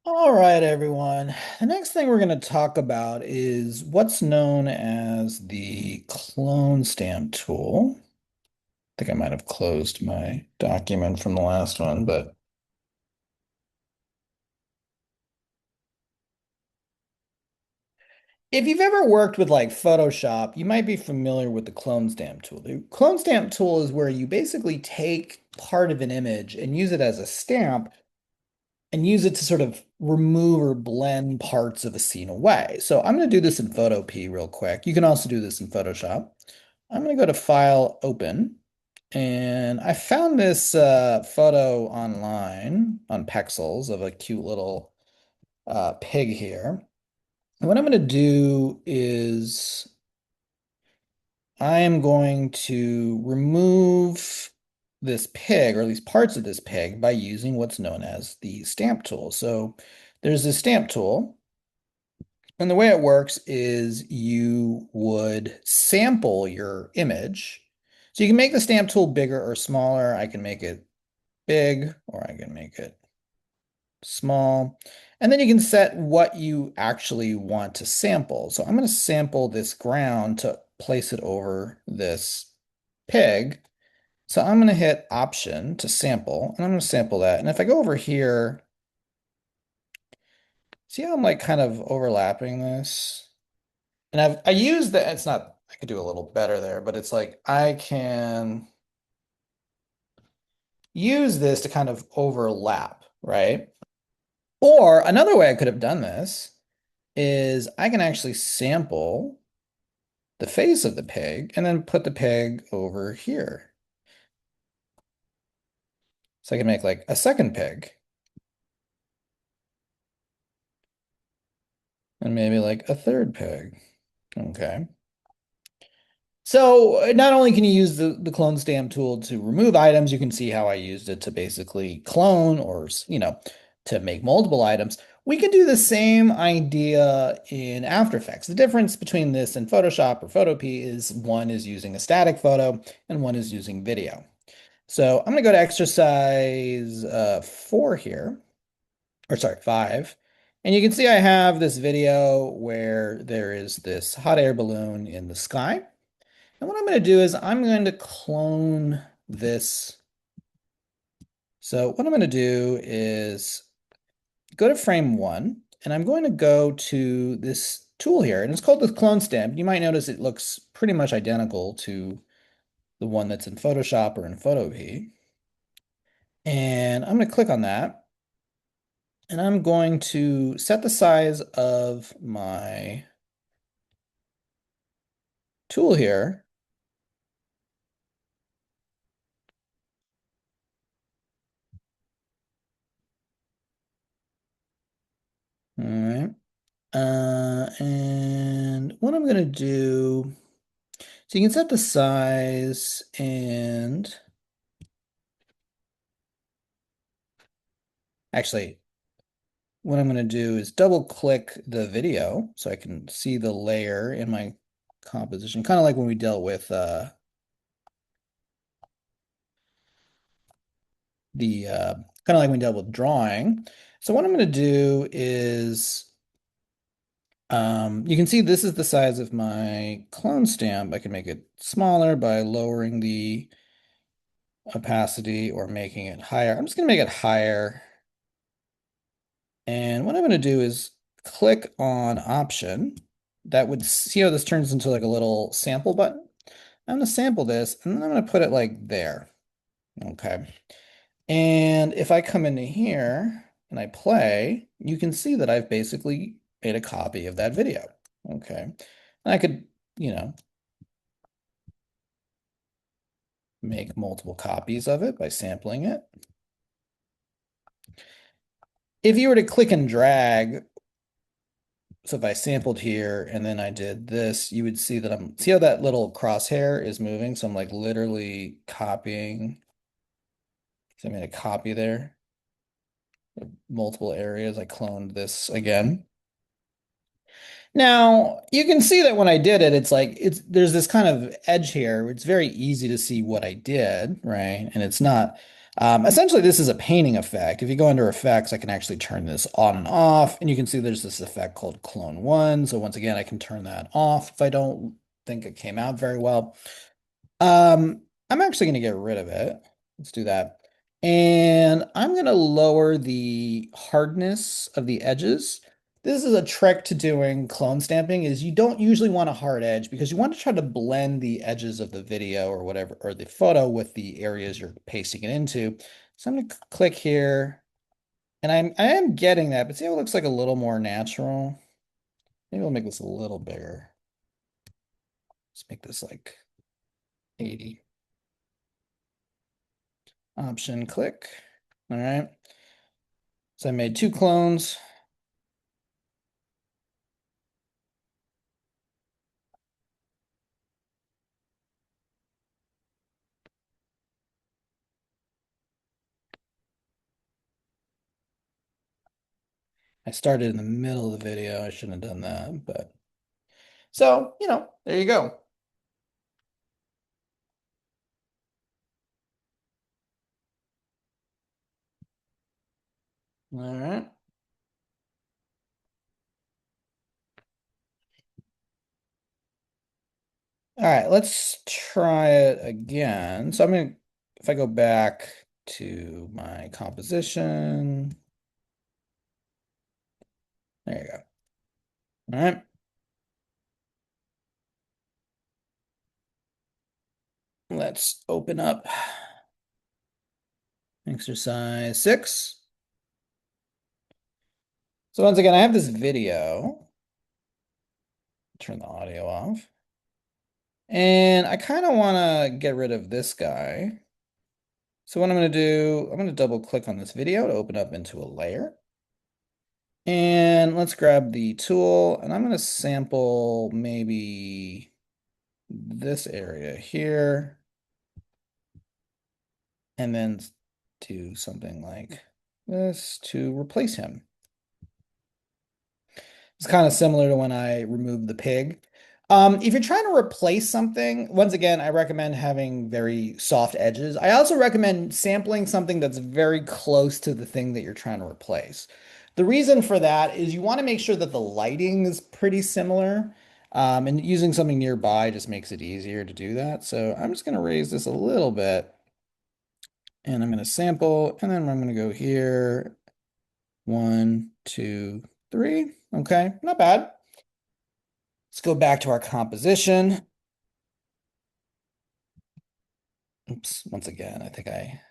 All right, everyone. The next thing we're going to talk about is what's known as the clone stamp tool. I think I might have closed my document from the last one, but if you've ever worked with like Photoshop, you might be familiar with the clone stamp tool. The clone stamp tool is where you basically take part of an image and use it as a stamp and use it to sort of remove or blend parts of a scene away. So I'm going to do this in Photopea real quick. You can also do this in Photoshop. I'm going to go to File, Open, and I found this photo online on Pexels of a cute little pig here. And what I'm going to do is I am going to remove this pig, or at least parts of this pig, by using what's known as the stamp tool. So there's this stamp tool, and the way it works is you would sample your image. So you can make the stamp tool bigger or smaller. I can make it big, or I can make it small. And then you can set what you actually want to sample. So I'm going to sample this ground to place it over this pig. So I'm going to hit Option to sample, and I'm going to sample that. And if I go over here, see how I'm like kind of overlapping this? And I used that, it's not, I could do a little better there, but it's like I can use this to kind of overlap, right? Or another way I could have done this is I can actually sample the face of the pig and then put the pig over here. So I can make like a second pig and maybe like a third pig. Okay. So not only can you use the clone stamp tool to remove items, you can see how I used it to basically clone or, to make multiple items. We can do the same idea in After Effects. The difference between this and Photoshop or Photopea is one is using a static photo and one is using video. So I'm going to go to exercise 4 here, or sorry, 5. And you can see I have this video where there is this hot air balloon in the sky. And what I'm going to do is I'm going to clone this. So what I'm going to do is go to frame 1, and I'm going to go to this tool here, and it's called the clone stamp. You might notice it looks pretty much identical to the one that's in Photoshop or in Photopea. And I'm going to click on that, and I'm going to set the size of my tool here. All right. And what I'm going to do, so you can set the size, and actually, what I'm going to do is double click the video so I can see the layer in my composition, kind of like when we dealt with the kind of like when we dealt with drawing. So what I'm going to do is you can see this is the size of my clone stamp. I can make it smaller by lowering the opacity or making it higher. I'm just going to make it higher. And what I'm going to do is click on Option. That would see how this turns into like a little sample button. I'm going to sample this, and then I'm going to put it like there. Okay. And if I come into here and I play, you can see that I've basically made a copy of that video. Okay. And I could, you know, make multiple copies of it by sampling it. If you were to click and drag, so if I sampled here and then I did this, you would see that see how that little crosshair is moving? So I'm like literally copying. So I made a copy there, multiple areas. I cloned this again. Now you can see that when I did it, it's like there's this kind of edge here. It's very easy to see what I did, right? And it's not, Essentially, this is a painting effect. If you go under effects, I can actually turn this on and off, and you can see there's this effect called clone one. So once again, I can turn that off if I don't think it came out very well. I'm actually going to get rid of it. Let's do that. And I'm going to lower the hardness of the edges. This is a trick to doing clone stamping is you don't usually want a hard edge because you want to try to blend the edges of the video or whatever, or the photo with the areas you're pasting it into. So I'm going to click here and I am getting that, but see how it looks like a little more natural. Maybe we'll make this a little bigger. Let's make this like 80. Option click. All right. So I made two clones. I started in the middle of the video. I shouldn't have done that, but so, there you go. All right. All right, let's try it again. So if I go back to my composition, there you go. All right. Let's open up exercise 6. So once again, I have this video. Turn the audio off. And I kind of want to get rid of this guy. So what I'm going to do, I'm going to double click on this video to open up into a layer. And let's grab the tool and I'm going to sample maybe this area here and then do something like this to replace him. It's kind of similar to when I removed the pig. If you're trying to replace something, once again, I recommend having very soft edges. I also recommend sampling something that's very close to the thing that you're trying to replace. The reason for that is you want to make sure that the lighting is pretty similar. And using something nearby just makes it easier to do that. So I'm just going to raise this a little bit and I'm going to sample and then I'm going to go here. 1, 2, 3. Okay, not bad. Let's go back to our composition. Oops, once again, I think I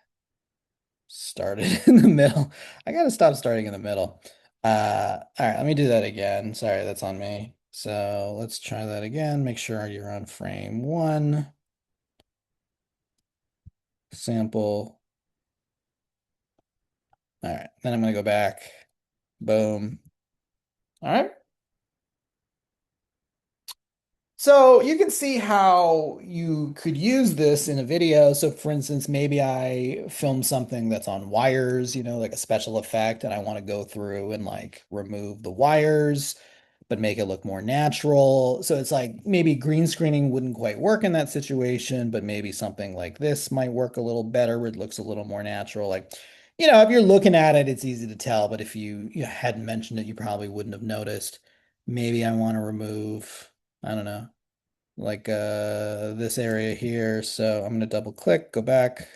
started in the middle. I gotta stop starting in the middle. All right, let me do that again. Sorry, that's on me. So let's try that again. Make sure you're on frame 1. Sample. All right, then I'm gonna go back. Boom. All right. So you can see how you could use this in a video. So for instance, maybe I film something that's on wires, like a special effect, and I want to go through and like remove the wires, but make it look more natural. So it's like maybe green screening wouldn't quite work in that situation, but maybe something like this might work a little better where it looks a little more natural. Like, if you're looking at it, it's easy to tell, but if you hadn't mentioned it, you probably wouldn't have noticed. Maybe I want to remove, I don't know, like this area here. So I'm going to double click, go back.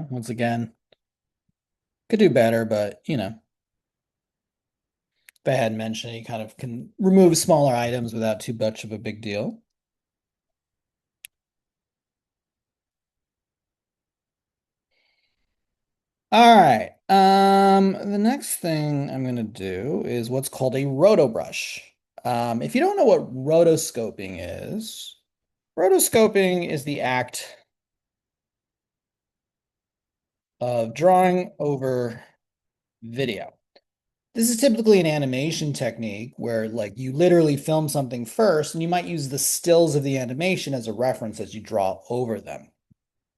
Once again, could do better, but if I hadn't mentioned it, you kind of can remove smaller items without too much of a big deal. All right. The next thing I'm going to do is what's called a roto brush. If you don't know what rotoscoping is the act of drawing over video. This is typically an animation technique where like you literally film something first and you might use the stills of the animation as a reference as you draw over them.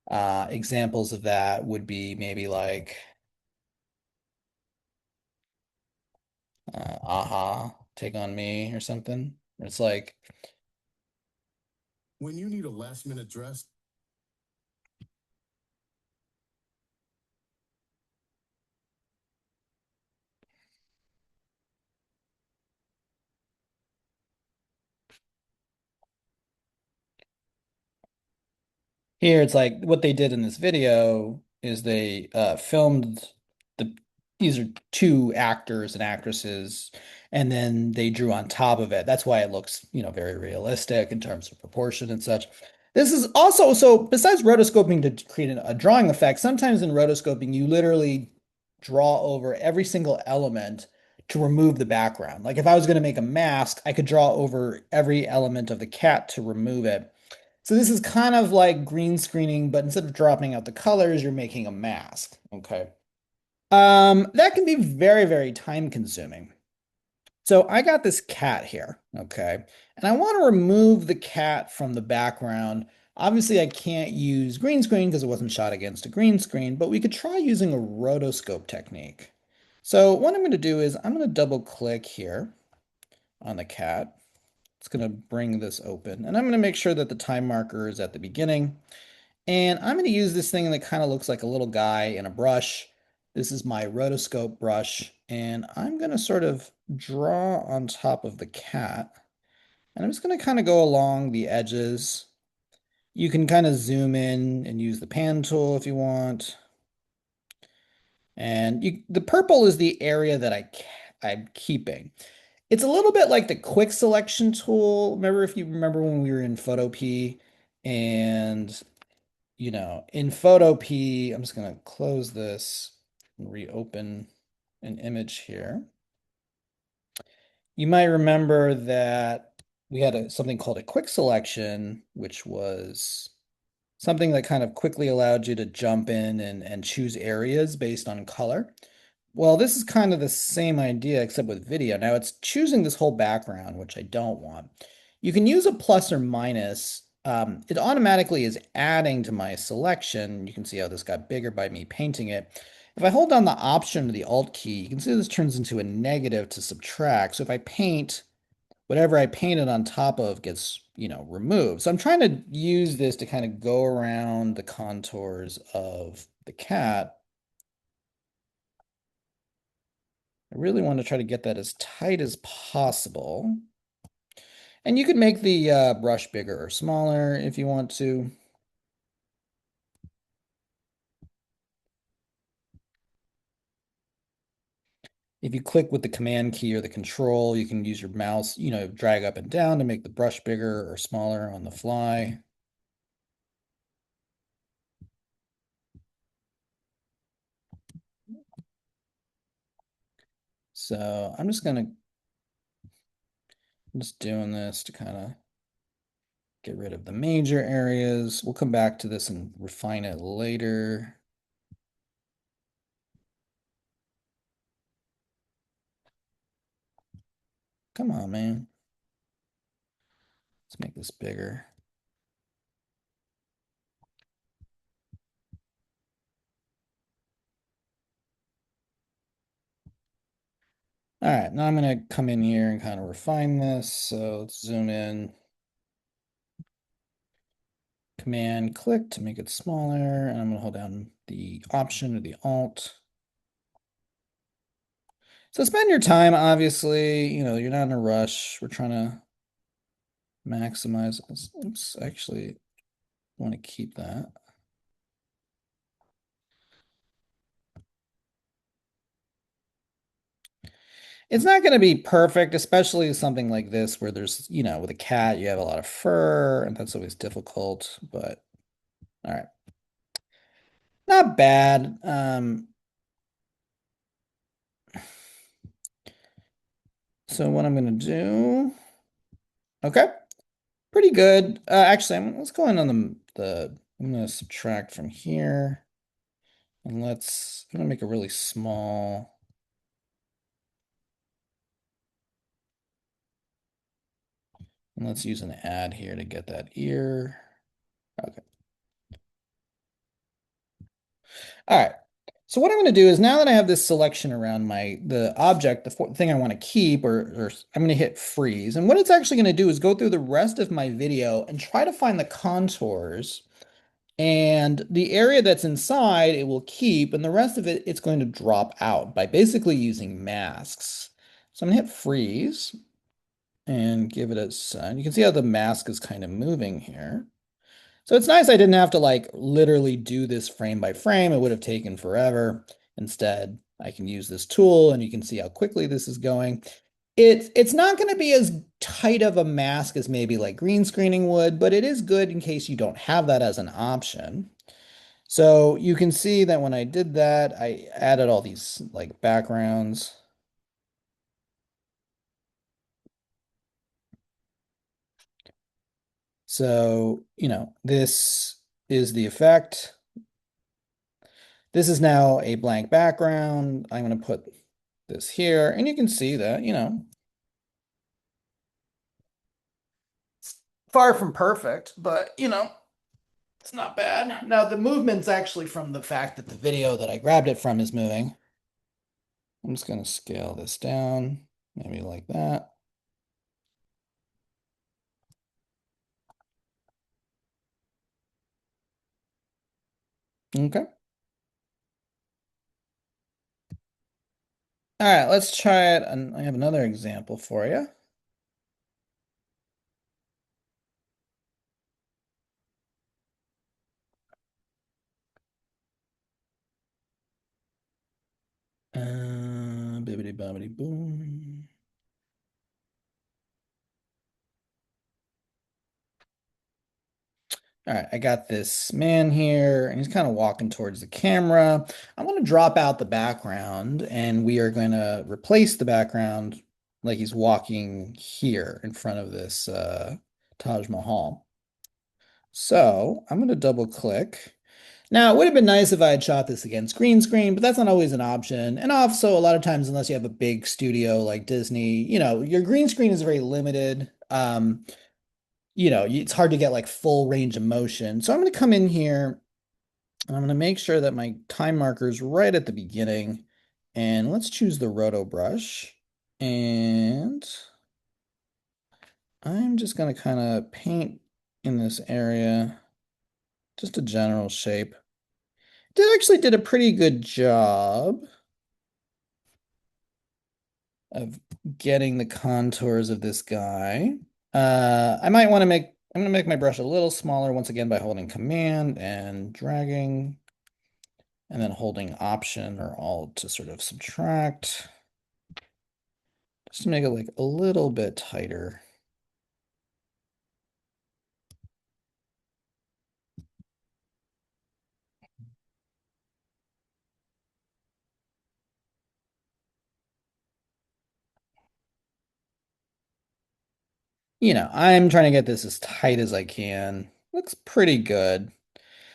Examples of that would be maybe like aha, take on me or something. It's like when you need a last minute dress. here, it's like what they did in this video is they filmed the these are two actors and actresses, and then they drew on top of it. That's why it looks, very realistic in terms of proportion and such. This is also so besides rotoscoping to create a drawing effect, sometimes in rotoscoping you literally draw over every single element to remove the background. Like if I was going to make a mask, I could draw over every element of the cat to remove it. So this is kind of like green screening, but instead of dropping out the colors, you're making a mask. Okay. That can be very, very time consuming. So I got this cat here, okay, and I want to remove the cat from the background. Obviously, I can't use green screen because it wasn't shot against a green screen, but we could try using a rotoscope technique. So what I'm going to do is I'm going to double click here on the cat. It's going to bring this open, and I'm going to make sure that the time marker is at the beginning. And I'm going to use this thing that kind of looks like a little guy in a brush. This is my rotoscope brush, and I'm going to sort of draw on top of the cat. And I'm just going to kind of go along the edges. You can kind of zoom in and use the pan tool if you want. And the purple is the area that I'm keeping. It's a little bit like the quick selection tool. Remember if you remember when we were in Photopea and in Photopea, I'm just going to close this and reopen an image here. You might remember that we had something called a quick selection, which was something that kind of quickly allowed you to jump in and choose areas based on color. Well, this is kind of the same idea except with video. Now it's choosing this whole background, which I don't want. You can use a plus or minus. It automatically is adding to my selection. You can see how this got bigger by me painting it. If I hold down the Option or the Alt key, you can see this turns into a negative to subtract. So if I paint, whatever I painted on top of gets, removed. So I'm trying to use this to kind of go around the contours of the cat. I really want to try to get that as tight as possible. And you could make the brush bigger or smaller if you want to. If you click with the command key or the control, you can use your mouse, drag up and down to make the brush bigger or smaller on the fly. So I'm just doing this to kind of get rid of the major areas. We'll come back to this and refine it later. Come on, man. Let's make this bigger. All right, now I'm going to come in here and kind of refine this. So let's zoom in. Command click to make it smaller, and I'm going to hold down the Option or the Alt. So spend your time, obviously, you're not in a rush. We're trying to maximize this. Oops, actually want to keep that. It's not going to be perfect, especially something like this where there's, with a cat, you have a lot of fur, and that's always difficult, but all right. Not bad. So what I'm gonna do, okay, pretty good. Actually, let's go in on I'm gonna subtract from here and I'm gonna make a really small, and let's use an add here to get that ear. Okay. All right. So what I'm going to do is now that I have this selection around the object, thing I want to keep, or I'm going to hit freeze. And what it's actually going to do is go through the rest of my video and try to find the contours. And the area that's inside, it will keep, and the rest of it, it's going to drop out by basically using masks. So I'm going to hit freeze and give it a sign. You can see how the mask is kind of moving here. So it's nice I didn't have to like literally do this frame by frame. It would have taken forever. Instead, I can use this tool and you can see how quickly this is going. It's not going to be as tight of a mask as maybe like green screening would, but it is good in case you don't have that as an option. So you can see that when I did that, I added all these like backgrounds. So, this is the effect. This is now a blank background. I'm going to put this here, and you can see that, it's far from perfect, but, it's not bad. Now, the movement's actually from the fact that the video that I grabbed it from is moving. I'm just going to scale this down, maybe like that. Okay. All right, let's try it. And I have another example for you. Bibbidi bobbidi boom. All right, I got this man here, and he's kind of walking towards the camera. I'm going to drop out the background, and we are going to replace the background like he's walking here in front of this Taj Mahal. So I'm going to double click. Now, it would have been nice if I had shot this against green screen, but that's not always an option. And also, a lot of times, unless you have a big studio like Disney, your green screen is very limited. It's hard to get like full range of motion. So I'm going to come in here and I'm going to make sure that my time marker is right at the beginning. And let's choose the Roto brush. And I'm just going to kind of paint in this area, just a general shape. It actually did a pretty good job of getting the contours of this guy. I'm going to make my brush a little smaller once again by holding Command and dragging, and then holding Option or Alt to sort of subtract, just to make it like a little bit tighter. I'm trying to get this as tight as I can. Looks pretty good.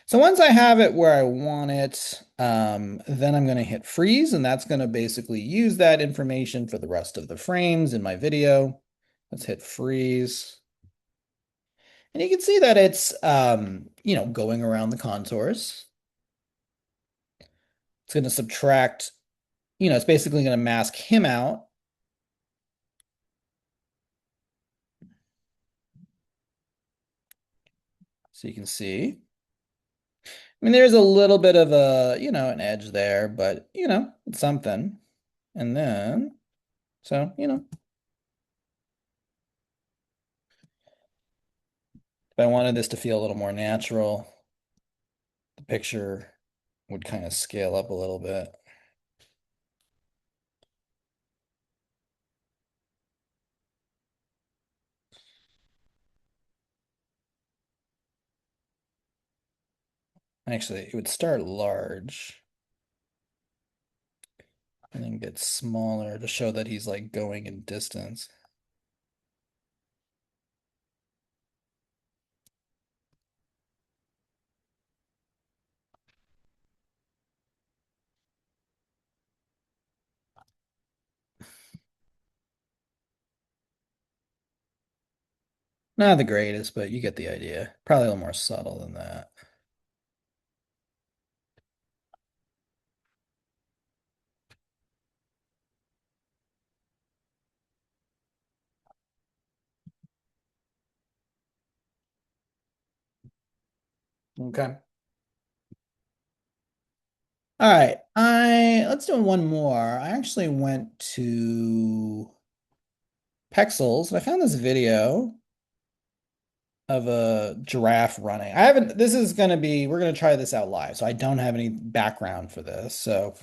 So once I have it where I want it, then I'm going to hit freeze, and that's going to basically use that information for the rest of the frames in my video. Let's hit freeze. And you can see that it's, going around the contours. It's going to subtract, it's basically going to mask him out. So you can see. I mean, there's a little bit of an edge there, but, it's something. And then, so, if I wanted this to feel a little more natural, the picture would kind of scale up a little bit. Actually, it would start large. and then get smaller to show that he's like going in distance. Not the greatest, but you get the idea. Probably a little more subtle than that. Okay. All right. I let's do one more. I actually went to Pexels and I found this video of a giraffe running. I haven't, this is going to be, we're going to try this out live. So I don't have any background for this. So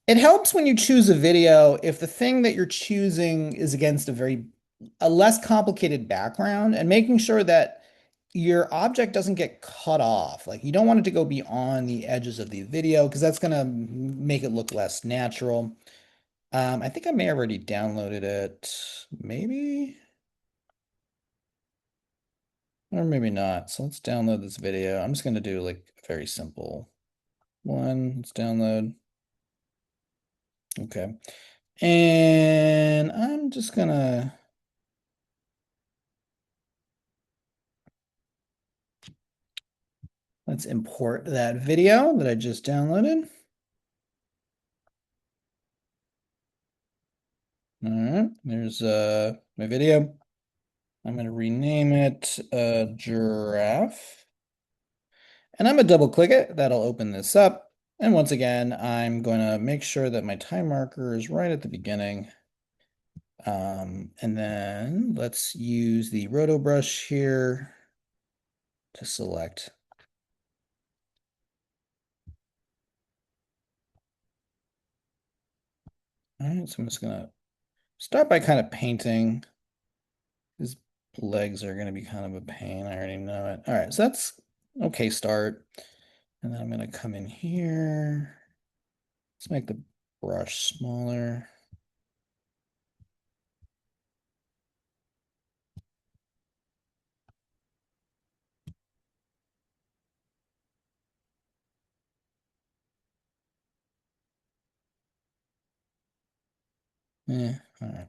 it helps when you choose a video if the thing that you're choosing is against a less complicated background and making sure that your object doesn't get cut off. Like you don't want it to go beyond the edges of the video because that's going to make it look less natural. I think I may have already downloaded it. Maybe. Or maybe not. So let's download this video. I'm just going to do like a very simple one. Let's download. Okay. And I'm just gonna let's import that video that I just downloaded. All right, there's my video. I'm gonna rename it giraffe. And I'm gonna double click it. That'll open this up. And once again, I'm going to make sure that my time marker is right at the beginning. And then let's use the Roto brush here to select. All right, so I'm just gonna start by kind of painting. His legs are gonna be kind of a pain. I already know it. All right, so that's okay start. And then I'm gonna come in here. Let's make the brush smaller. All right. All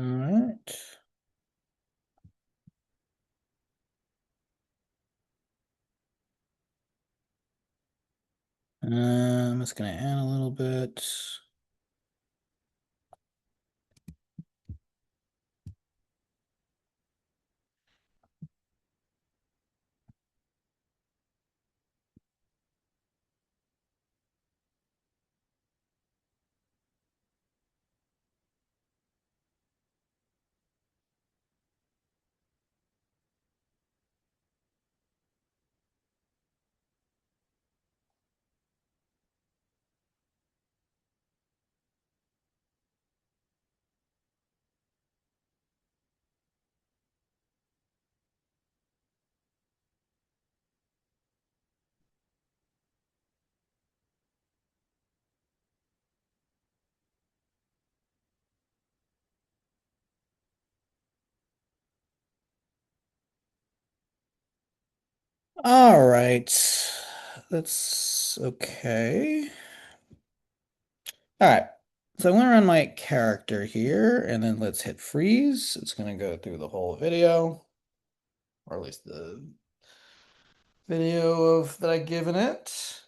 right. I'm just gonna add a little bit. All right. That's okay. All right. So I'm going to run my character here and then let's hit freeze. It's going to go through the whole video, or at least the video of that I've given it.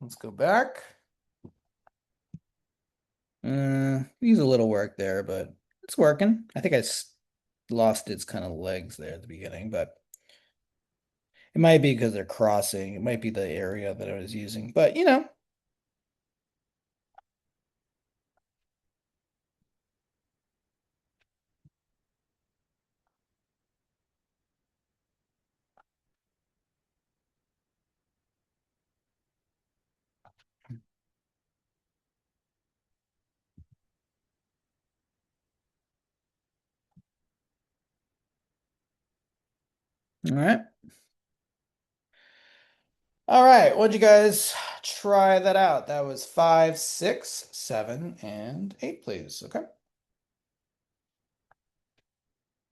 Let's go back. Needs a little work there, but it's working. I think lost its kind of legs there at the beginning, but It might be because they're crossing. It might be the area that I was using, but you know. All right. All right. What'd you guys try that out? That was 5, 6, 7, and 8, please. Okay.